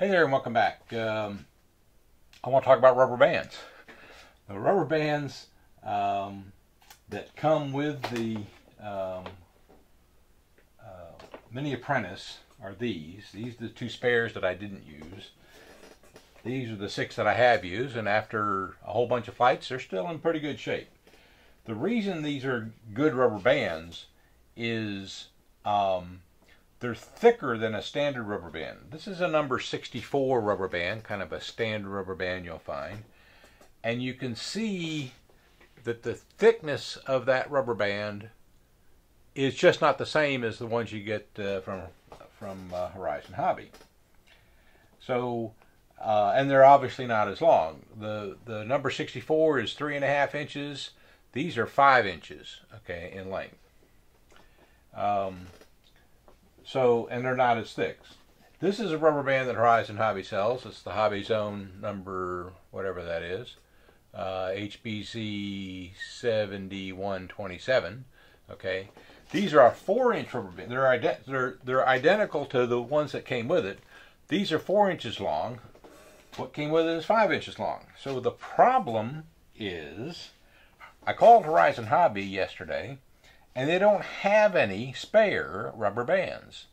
Hey there and welcome back. I want to talk about rubber bands. The rubber bands that come with the Mini Apprentice are these. These are the two spares that I didn't use. These are the 6 that I have used, and after a whole bunch of flights, they're still in pretty good shape. The reason these are good rubber bands is they're thicker than a standard rubber band. This is a number 64 rubber band, kind of a standard rubber band you'll find. And you can see that the thickness of that rubber band is just not the same as the ones you get from Horizon Hobby. So, and they're obviously not as long. The number 64 is 3.5 inches. These are 5 inches, okay, in length. And they're not as thick. This is a rubber band that Horizon Hobby sells. It's the Hobby Zone number, whatever that is, HBZ 7127. Okay, these are a 4-inch rubber band. They're identical to the ones that came with it. These are 4 inches long. What came with it is 5 inches long. So the problem is, I called Horizon Hobby yesterday, and they don't have any spare rubber bands.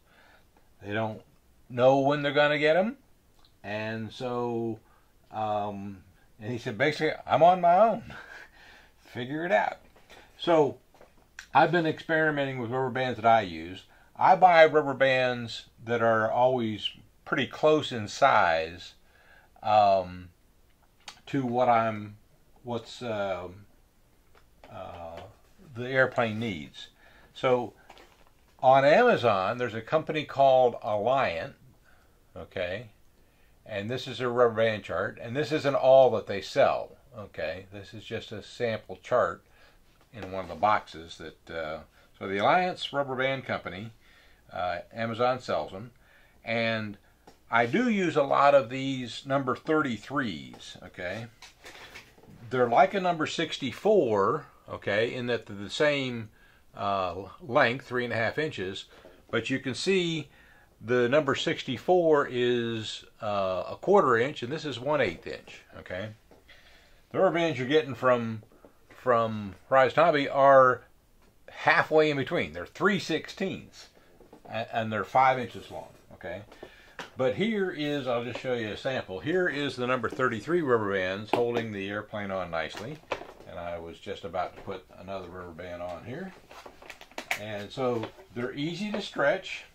They don't know when they're going to get them. And so, and he said, basically, I'm on my own. Figure it out. So, I've been experimenting with rubber bands that I use. I buy rubber bands that are always pretty close in size to what's the airplane needs. So on Amazon there's a company called Alliant, okay, and this is a rubber band chart, and this isn't all that they sell, okay, this is just a sample chart in one of the boxes that so the Alliance rubber band company, Amazon sells them, and I do use a lot of these number 33s, okay. They're like a number 64, okay, in that they're the same length, 3.5 inches, but you can see the number 64 is a 1/4 inch, and this is 1/8 inch, okay. The rubber bands you're getting from Horizon Hobby are halfway in between. They're 3/16, and they're 5 inches long, okay. But here is, I'll just show you a sample. Here is the number 33 rubber bands holding the airplane on nicely. And I was just about to put another rubber band on here. And so they're easy to stretch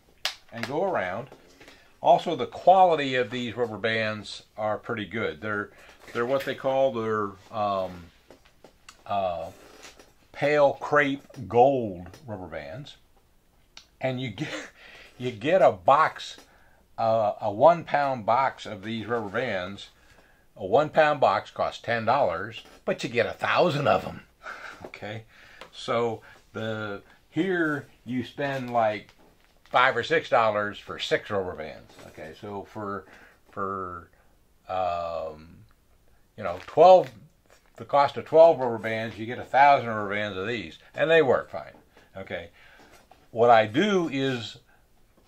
and go around. Also, the quality of these rubber bands are pretty good. They're what they call their pale crepe gold rubber bands. And you get a box, a 1-pound box of these rubber bands. A 1-pound box costs $10, but you get 1,000 of them. Okay, so here you spend like $5 or $6 for 6 rubber bands. Okay, so for 12, the cost of 12 rubber bands, you get 1,000 rubber bands of these, and they work fine. Okay, what I do is,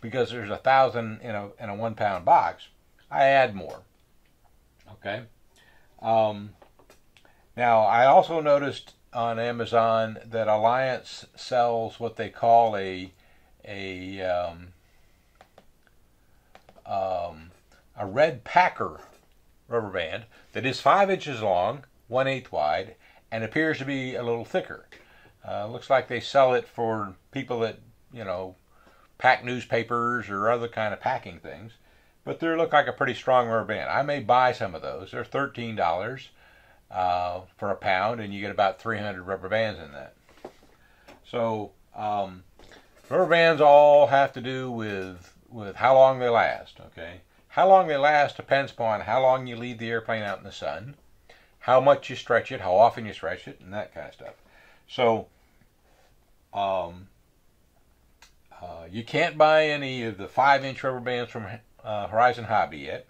because there's 1,000 in a 1-pound box, I add more. Okay. Now I also noticed on Amazon that Alliance sells what they call a red Packer rubber band that is 5 inches long, 1/8 wide, and appears to be a little thicker. Looks like they sell it for people that, you know, pack newspapers or other kind of packing things. But they look like a pretty strong rubber band. I may buy some of those. They're $13 for a pound, and you get about 300 rubber bands in that. So rubber bands all have to do with how long they last. Okay, how long they last depends upon how long you leave the airplane out in the sun, how much you stretch it, how often you stretch it, and that kind of stuff. So you can't buy any of the 5-inch rubber bands from Horizon Hobby yet.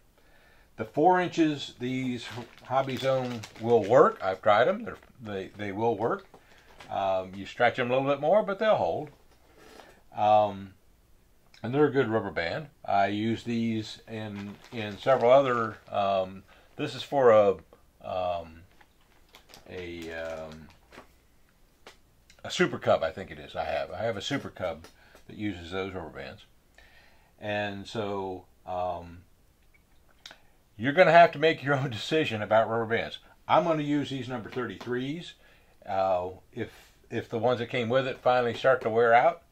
The 4 inches, these Hobby Zone will work. I've tried them. They will work. You stretch them a little bit more, but they'll hold. and they're a good rubber band. I use these in several other. This is for a Super Cub, I think it is. I have a Super Cub that uses those rubber bands, and so you're going to have to make your own decision about rubber bands. I'm going to use these number 33s. If the ones that came with it finally start to wear out,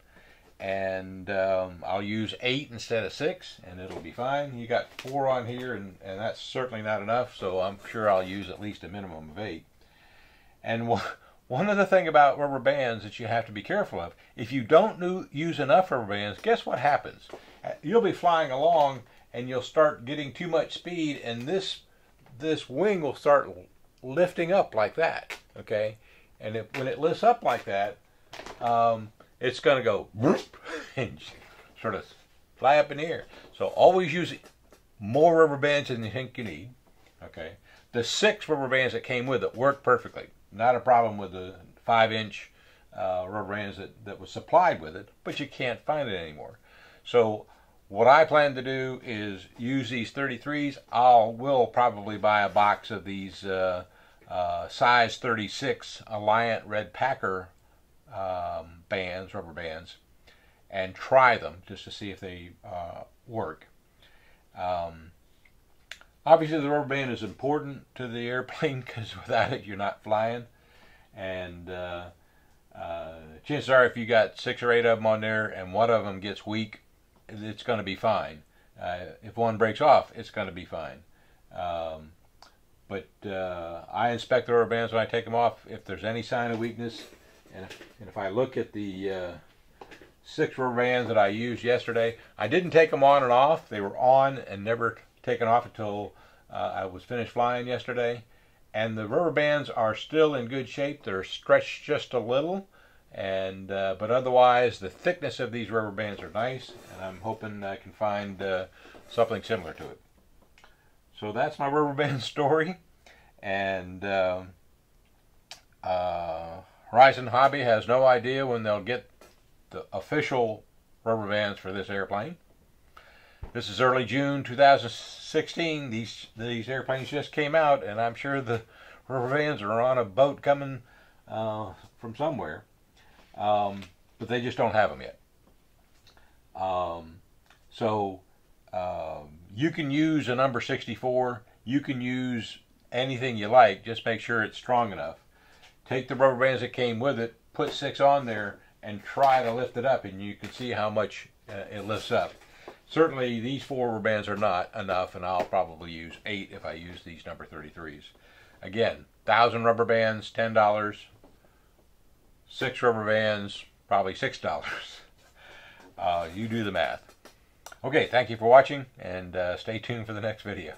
and I'll use 8 instead of 6, and it'll be fine. You got 4 on here, and that's certainly not enough, so I'm sure I'll use at least a minimum of 8. And one other thing about rubber bands that you have to be careful of, if you don't use enough rubber bands, guess what happens? You'll be flying along, and you'll start getting too much speed, and this wing will start lifting up like that, okay? And when it lifts up like that, it's going to go whoop and sort of fly up in the air. So always use more rubber bands than you think you need. Okay. The 6 rubber bands that came with it worked perfectly. Not a problem with the 5-inch rubber bands that was supplied with it, but you can't find it anymore. So what I plan to do is use these 33s. Will probably buy a box of these size 36 Alliant Red Packer rubber bands, and try them just to see if they work. Obviously the rubber band is important to the airplane because without it you're not flying, and chances are if you got 6 or 8 of them on there and one of them gets weak, it's going to be fine. If one breaks off, it's going to be fine. But I inspect the rubber bands when I take them off if there's any sign of weakness. And if I look at the 6 rubber bands that I used yesterday, I didn't take them on and off. They were on and never taken off until I was finished flying yesterday. And the rubber bands are still in good shape. They're stretched just a little, and but otherwise the thickness of these rubber bands are nice, and I'm hoping I can find something similar to it. So that's my rubber band story, and Horizon Hobby has no idea when they'll get the official rubber bands for this airplane. This is early June 2016. These airplanes just came out, and I'm sure the rubber bands are on a boat coming from somewhere, but they just don't have them yet. You can use a number 64. You can use anything you like. Just make sure it's strong enough. Take the rubber bands that came with it, put 6 on there, and try to lift it up, and you can see how much it lifts up. Certainly these 4 rubber bands are not enough, and I'll probably use 8 if I use these number 33s. Again, 1,000 rubber bands, $10. 6 rubber bands, probably $6. You do the math. Okay, thank you for watching, and stay tuned for the next video.